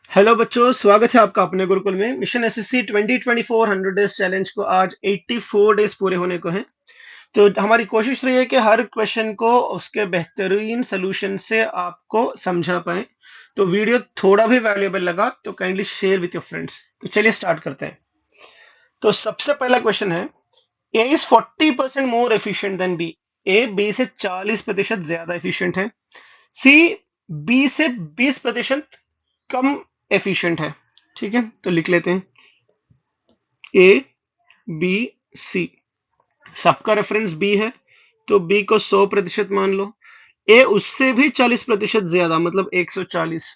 Hello बच्चों, स्वागत है आपका अपने गुरुकुल में। मिशन एसएससी 2024 100 डेज चैलेंज को आज 84 डेज पूरे होने को हैं। तो हमारी कोशिश रही है कि हर क्वेश्चन को उसके बेहतरीन सोल्यूशन से आपको समझा पाए। तो वीडियो थोड़ा भी वैल्यूएबल लगा तो kindly share with your friends. तो चलिए स्टार्ट करते हैं। तो सबसे पहला क्वेश्चन है, A is 40% more efficient than B. A B से 40% ज्यादा एफिशिएंट है। सी बी से 20% कम एफिशिएंट है। ठीक है, तो लिख लेते हैं ए बी सी। सबका रेफरेंस बी है तो बी को 100% मान लो। ए उससे भी 40% ज्यादा मतलब 140।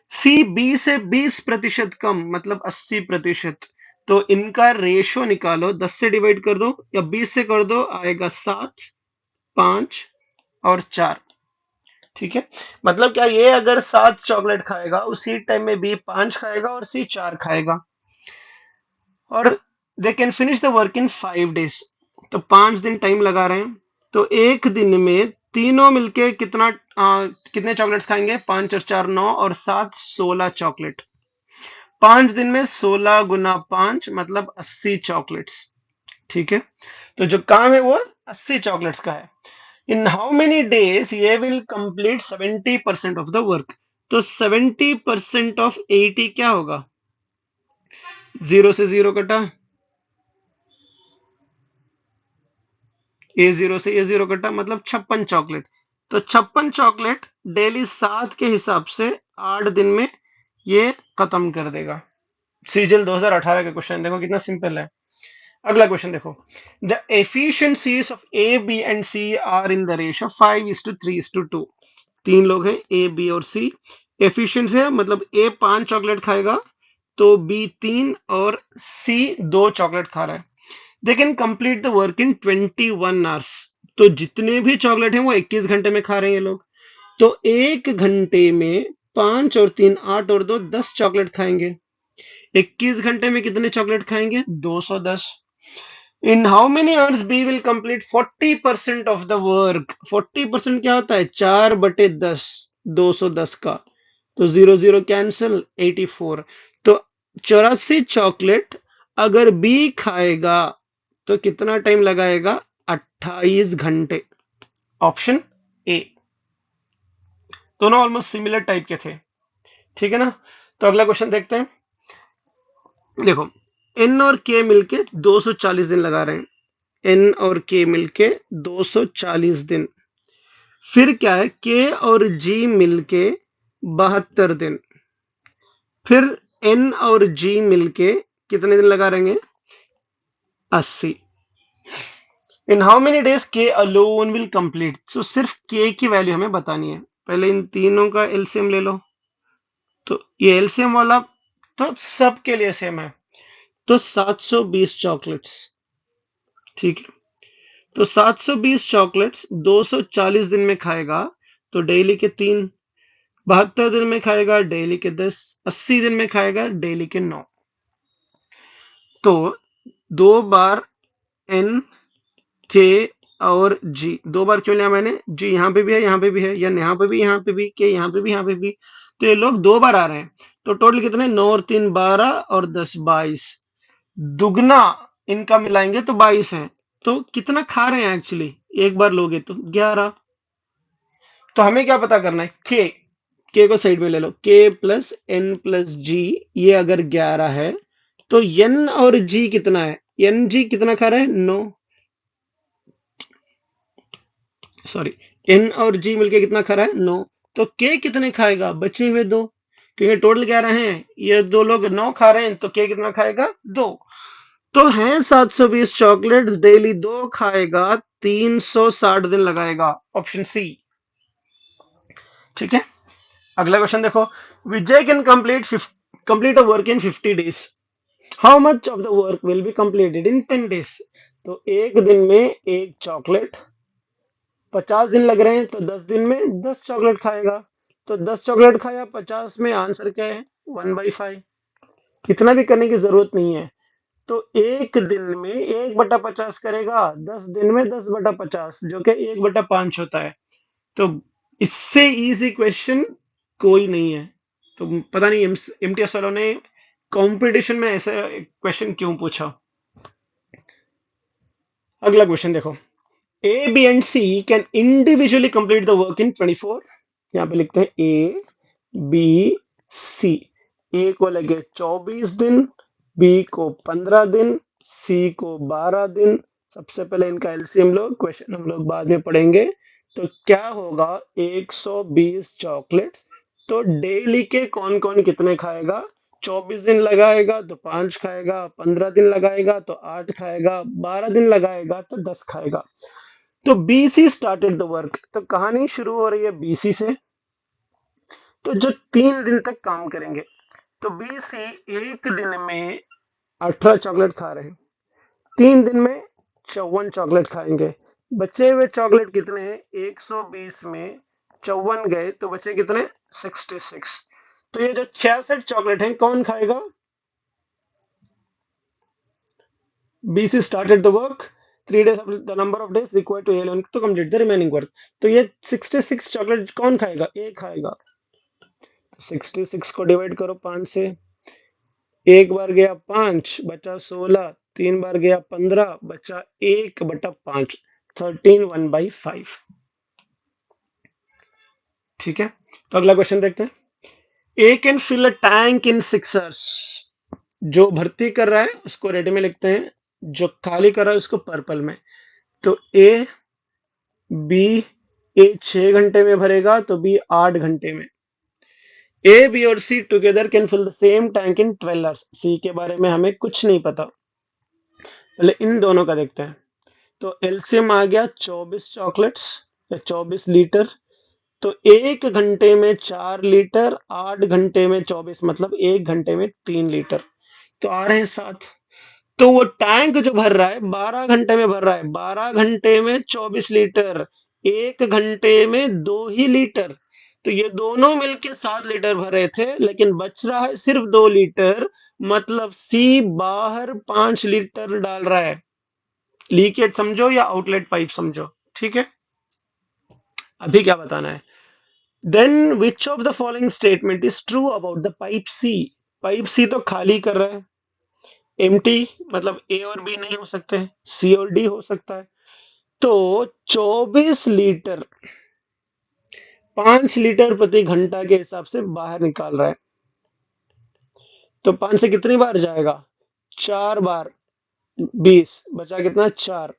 सी बी से 20% कम मतलब 80%। तो इनका रेशो निकालो, 10 से डिवाइड कर दो या 20 से कर दो, आएगा 7, 5 और 4। ठीक है, मतलब क्या, ये अगर 7 चॉकलेट खाएगा उसी टाइम में बी 5 खाएगा और सी 4 खाएगा। और they can finish the work in 5 days. तो 5 दिन टाइम लगा रहे हैं। तो एक दिन में तीनों मिलके कितने चॉकलेट्स खाएंगे? 5 और 4 9 और 7 16 चॉकलेट। 5 दिन में 16 × 5 मतलब 80 चॉकलेट्स। ठीक है, तो जो काम है वो 80 चॉकलेट्स का है। इन हाउ मेनी डेज ये will complete 70% of the work. तो 70% ऑफ 80 क्या होगा? 0 से 0 कटा, A0 से A0 कटा मतलब 56 चॉकलेट। तो 56 चॉकलेट डेली 7 के हिसाब से 8 दिन में ये खत्म कर देगा। सीजल 2018 का क्वेश्चन देखो कितना सिंपल है। अगला क्वेश्चन देखो, the efficiencies of A B and C are in the ratio 5:3:2। तीन लोग हैं ए बी और सी। एफिशिएंट है मतलब ए 5 चॉकलेट खाएगा तो बी 3 और सी 2 चॉकलेट खा रहा है। They can complete the work in 21 hours. तो जितने भी चॉकलेट हैं वो 21 घंटे में खा रहे हैं ये लोग। तो 1 घंटे में 5 और 3 8 और 2 10 चॉकलेट खाएंगे। 21 घंटे में कितने चॉकलेट खाएंगे? 210। In how many hours B will complete 40% of the work. 40% क्या होता है? 4/10, 210 का। तो 0 0 कैंसिल, 84। तो 84 चॉकलेट अगर बी खाएगा तो कितना टाइम लगाएगा? 28 घंटे। Option A. दोनों ऑलमोस्ट सिमिलर टाइप के थे। ठीक है ना? तो अगला क्वेश्चन देखते हैं। देखो, एन और के मिलके 240 दिन लगा रहे हैं। एन और के मिलके 240 दिन। फिर क्या है, के और जी मिलके 72 दिन। फिर एन और जी मिलके कितने दिन लगा रहेंगे? 80। इन हाउ मेनी डेज के अलोन विल कंप्लीट। सो सिर्फ के की वैल्यू हमें बतानी है। पहले इन तीनों का एलसीएम ले लो। तो ये एलसीएम वाला तो सबके लिए सेम है। तो 720 चॉकलेट्स। ठीक है, तो 720 चॉकलेट्स 240 दिन में खाएगा तो डेली के 3, 72 दिन में खाएगा डेली के 10, 80 दिन में खाएगा डेली के 9। तो 2 बार एन, के और जी। 2 बार क्यों लिया मैंने? जी यहाँ पे भी है, यहाँ पे भी है, या यहाँ पे भी, यहाँ पे भी, के यहाँ पे भी, यहाँ पे भी। तो ये लोग 2 बार आ रहे हैं। तो टोटल कितने? 9 और 3 12 और 10 22। दुगना इनका मिलाएंगे तो 22 है। तो कितना खा रहे हैं एक्चुअली? एक बार लोगे तो 11। तो हमें क्या पता करना है? के को साइड में ले लो। के प्लस एन प्लस जी, ये अगर 11 है तो एन और जी कितना है? एन जी कितना खा रहा है? 9। सॉरी, एन और जी मिलके कितना खा रहा है? 9। तो के कितने खाएगा? बचे हुए 2, क्योंकि टोटल 11 हैं। ये 2 लोग 9 खा रहे हैं तो के कितना खाएगा? 2। तो हैं 720 चॉकलेट्स, डेली 2 खाएगा, 360 दिन लगाएगा। Option C. ठीक है, अगला क्वेश्चन देखो। Vijay can complete a work in 50 days. How much of the work will be completed in 10 days. तो एक दिन में एक चॉकलेट, 50 दिन लग रहे हैं तो 10 दिन में 10 चॉकलेट खाएगा। तो 10 चॉकलेट खाया 50 में, आंसर क्या है? 1/5। इतना भी करने की जरूरत नहीं है। तो एक दिन में 1/50 करेगा, 10 दिन में 10/50 जो कि 1/5 होता है। तो इससे इजी क्वेश्चन कोई नहीं है। तो पता नहीं एमटीएस वालों ने कंपटीशन में ऐसा क्वेश्चन क्यों पूछा। अगला क्वेश्चन देखो, A B and C can individually complete the work in 24, यहाँ पे लिखते हैं ए बी सी। ए को लगे 24 दिन, बी को 15 दिन, सी को 12 दिन। सबसे पहले इनका एलसीएम लोग, क्वेश्चन हम लोग बाद में पढ़ेंगे। तो क्या होगा, 120 चॉकलेट्स। तो डेली के कौन कौन कितने खाएगा, 24 दिन लगाएगा तो 5 खाएगा, 15 दिन लगाएगा तो 8 खाएगा, 12 दिन लगाएगा तो 10 खाएगा। तो बीसी स्टार्टेड द वर्क, तो कहानी शुरू हो रही है बीसी से। तो जो 3 दिन तक काम करेंगे, तो बीसी एक दिन में 18 चॉकलेट खा रहे हैं, 3 दिन में 54 चॉकलेट खाएंगे। बचे हुए चॉकलेट कितने हैं, 120 में 54 गए तो बचे कितने, 66। तो ये जो 66 चॉकलेट हैं कौन खाएगा, BC started the work 3 days after the number of days required to A11 to complete the remaining work। तो ये 66 चॉकलेट कौन खाएगा, ए खाएगा। 66 को डिवाइड करो 5 से, एक बार गया 5 बचा 16, 3 बार गया 15 बचा 1/5, 13 1/5। ठीक है, तो अगला क्वेश्चन देखते हैं। A can fill a tank in 6 hours। जो भर्ती कर रहा है उसको रेड में लिखते हैं, जो खाली कर रहा है उसको पर्पल में। तो ए बी, ए 6 घंटे में भरेगा तो बी 8 घंटे में। ए बी और C together can fill the same tank in 12 hours। C के बारे में हमें कुछ नहीं पता, पहले इन दोनों का देखते हैं। तो एलसीएम आ गया 24 चॉकलेट्स या 24 लीटर। तो 1 घंटे में 4 लीटर, 8 घंटे में 24, मतलब 1 घंटे में 3 लीटर। तो आ रहे हैं 7। तो वो टैंक जो भर रहा है 12 घंटे में भर रहा है, 12 घंटे में 24 लीटर, 1 घंटे में 2 ही लीटर। तो ये दोनों मिलके 7 लीटर भर रहे थे, लेकिन बच रहा है सिर्फ 2 लीटर। मतलब सी बाहर 5 लीटर डाल रहा है। लीकेज समझो या आउटलेट पाइप समझो। ठीक है, अभी क्या बताना है, then which of the following statement is true about the pipe C. Pipe C तो खाली कर रहा है, एम्प्टी, मतलब ए और बी नहीं हो सकते, सी और डी हो सकता है। तो 24 लीटर 5 लीटर प्रति घंटा के हिसाब से बाहर निकाल रहा है। तो 5 से कितनी बार जाएगा, 4 बार, 20 बचा कितना, 4।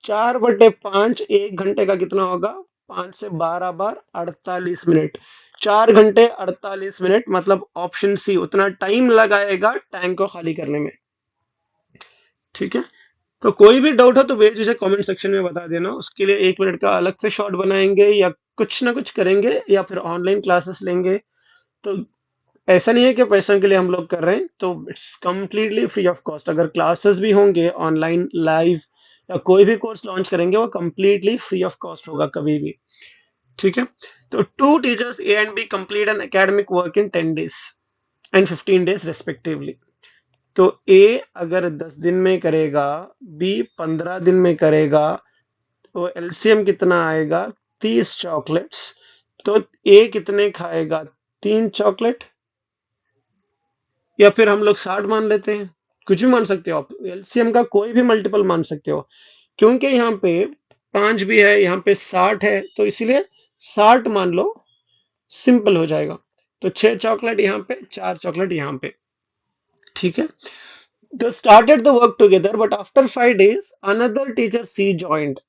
4/5 1 घंटे का कितना होगा, 5 से 12 बार 48 मिनट। 4 घंटे 48 मिनट, मतलब ऑप्शन सी उतना टाइम लगाएगा टैंक को खाली करने में। ठीक है, तो कोई भी डाउट हो तो बेझिझक कमेंट सेक्शन में बता देना, उसके लिए 1 मिनट का अलग से शॉर्ट बनाएंगे या कुछ ना कुछ करेंगे, या फिर ऑनलाइन क्लासेस लेंगे। तो ऐसा नहीं है कि पैसों के लिए हम लोग कर रहे हैं, तो it's completely free of cost. अगर क्लासेस भी होंगे ऑनलाइन लाइव या कोई भी कोर्स लॉन्च करेंगे वो कम्प्लीटली फ्री ऑफ कॉस्ट होगा कभी भी। ठीक है, तो 2 teachers A and B complete an academic work in 10 days and 15 days respectively. तो ए अगर 10 दिन में करेगा, बी 15 दिन में करेगा, तो एलसीएम कितना आएगा, 30 चॉकलेट्स। तो ए कितने खाएगा, 3 चॉकलेट, या फिर हम लोग 60 मान लेते हैं, कुछ भी मान सकते हो आप, एलसीएम का कोई भी मल्टीपल मान सकते हो, क्योंकि यहाँ पे 5 भी है, यहाँ पे 60 है, तो इसीलिए 60 मान लो, सिंपल हो जाएगा। तो 6 चॉकलेट यहाँ पे, 4 चॉकलेट यहाँ पे। ठीक है, they started the work together, but after 5 days another teacher C joined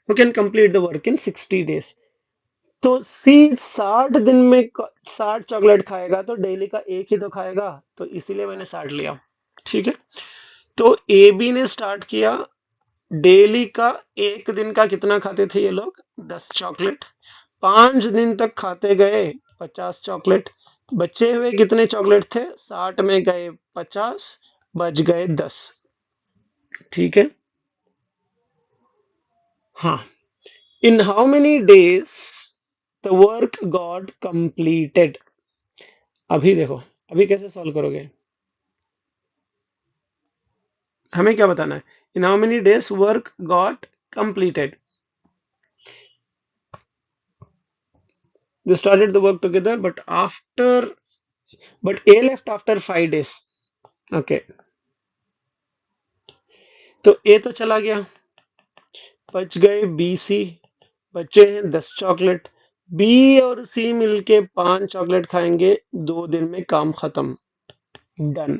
who can complete the work in 60 days। तो सी 60 दिन में 60 चॉकलेट खाएगा, तो डेली का एक ही तो खाएगा, तो इसीलिए मैंने 60 लिया। ठीक है, तो ए बी ने स्टार्ट किया, डेली का एक दिन का कितना खाते थे ये लोग, 10 चॉकलेट। 5 दिन तक खाते गए 50 चॉकलेट। बचे हुए कितने चॉकलेट थे, 60 में गए 50, बच गए 10। ठीक है, हाँ, इन how many days the work got completed. अभी देखो, अभी कैसे सॉल्व करोगे, हमें क्या बताना है, इन how many days work got completed. They started the work together, but after but A left after 5 days. Okay, तो A तो चला गया, बच गए B C, बचे हैं 10 चॉकलेट। बी और सी मिलके 5 चॉकलेट खाएंगे, 2 दिन में काम खत्म। डन।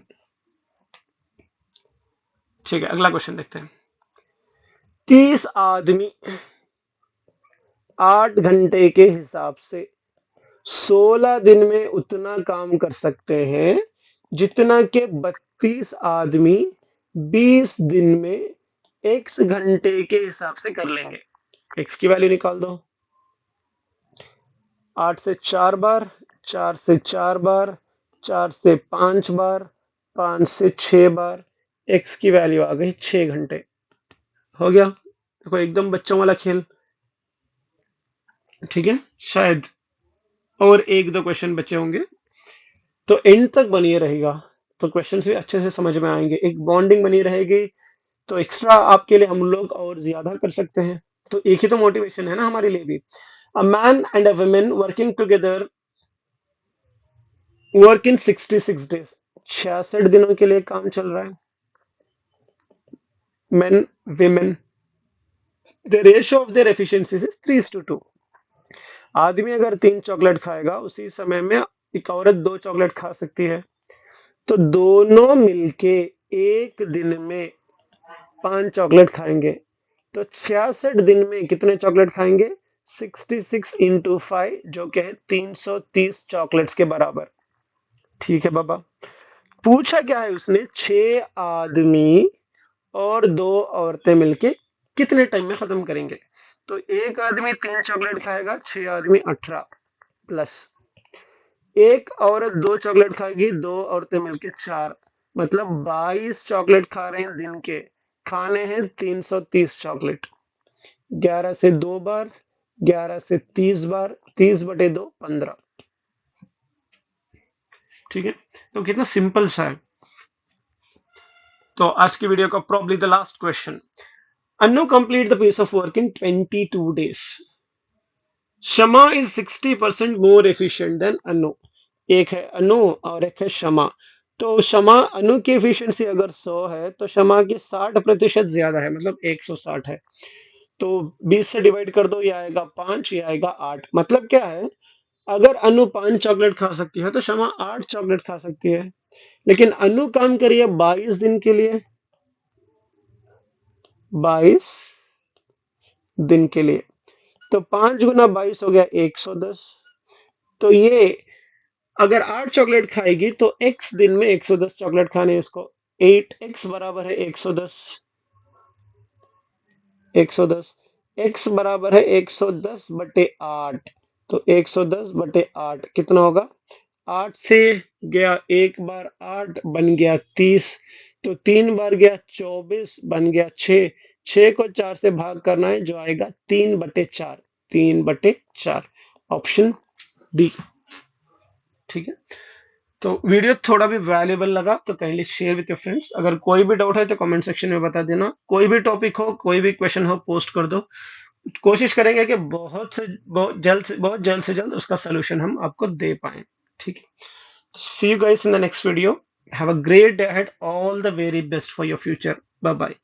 ठीक है, अगला क्वेश्चन देखते हैं। 30 आदमी 8 घंटे के हिसाब से 16 दिन में उतना काम कर सकते हैं जितना के 32 आदमी 20 दिन में x घंटे के हिसाब से कर लेंगे। x की वैल्यू निकाल दो। 8 से 4 बार, 4 से 4 बार, 4 से 5 बार, 5 से 6 बार, x की वैल्यू आ गई 6 घंटे। हो गया, देखो एकदम बच्चों वाला खेल। ठीक है, शायद और एक दो क्वेश्चन बचे होंगे, तो एंड तक बनिए रहेगा, तो क्वेश्चन भी अच्छे से समझ में आएंगे, एक बॉन्डिंग बनी रहेगी, तो एक्स्ट्रा आपके लिए हम लोग और ज्यादा कर सकते हैं। तो एक ही तो मोटिवेशन है ना हमारे लिए भी। A man and a women working together work in 66 days, 66 दिनों के लिए काम चल रहा है। Main women, the ratio of their efficiency is 3:2। आदमी अगर 3 चॉकलेट खाएगा, उसी समय में एक औरत 2 चॉकलेट खा सकती है, तो दोनों मिलके एक दिन में 5 चॉकलेट खाएंगे, तो 66 दिन में कितने चॉकलेट खाएंगे? 66 इंटू 5, जो कि है 330 चॉकलेट्स के बराबर। ठीक है बाबा। पूछा क्या है उसने? 6 आदमी और 2 औरतें मिलके कितने टाइम में खत्म करेंगे? तो एक आदमी 3 चॉकलेट खाएगा, 6 आदमी 18, प्लस एक औरत 2 चॉकलेट खाएगी, 2 औरतें मिलके 4, मतलब 22 चॉकलेट खा रहे हैं दिन के। खाने हैं 330 चॉकलेट। 11 से 2 बार, 11 से 30 बार, 30 बटे 2 15। ठीक है, तो कितना सिंपल सा है। तो आज की वीडियो का probably the last question. Anu complete the piece of work in 22 days. Shama is 60% more efficient than Anu. एक है अनु और एक है शमा। तो शमा, अनु की एफिशिएंसी अगर 100 है तो शमा की 60% ज्यादा है, मतलब 160 है। तो 20 से डिवाइड कर दो, ये आएगा 5, ये आएगा 8। मतलब क्या है, अगर अनु 5 चॉकलेट खा सकती है तो शमा 8 चॉकलेट खा सकती है। लेकिन अनु काम करिए 22 दिन के लिए, 22 दिन के लिए, तो 5 गुना 22 हो गया 110। तो ये अगर 8 चॉकलेट खाएगी तो x दिन में 110 चॉकलेट खाने हैं इसको। 8x बराबर है 110, 110, x बराबर है 110 बटे 8। तो 110 बटे 8 कितना होगा? 8 से गया एक बार 8 बन गया 30, तो 3 बार गया 24 बन गया 6। 6 को 4 से भाग करना है, जो आएगा 3/4, 3/4, ऑप्शन डी। ठीक है, तो वीडियो थोड़ा भी वैल्यूएबल लगा तो kindly share with your friends. अगर कोई भी डाउट है तो कमेंट सेक्शन में बता देना। कोई भी टॉपिक हो, कोई भी क्वेश्चन हो, पोस्ट कर दो। कोशिश करेंगे कि बहुत जल्द से जल्द उसका सोल्यूशन हम आपको दे पाए। ठीक है, see you guys in the next video. Have a great day ahead, all the very best for your future. Bye bye.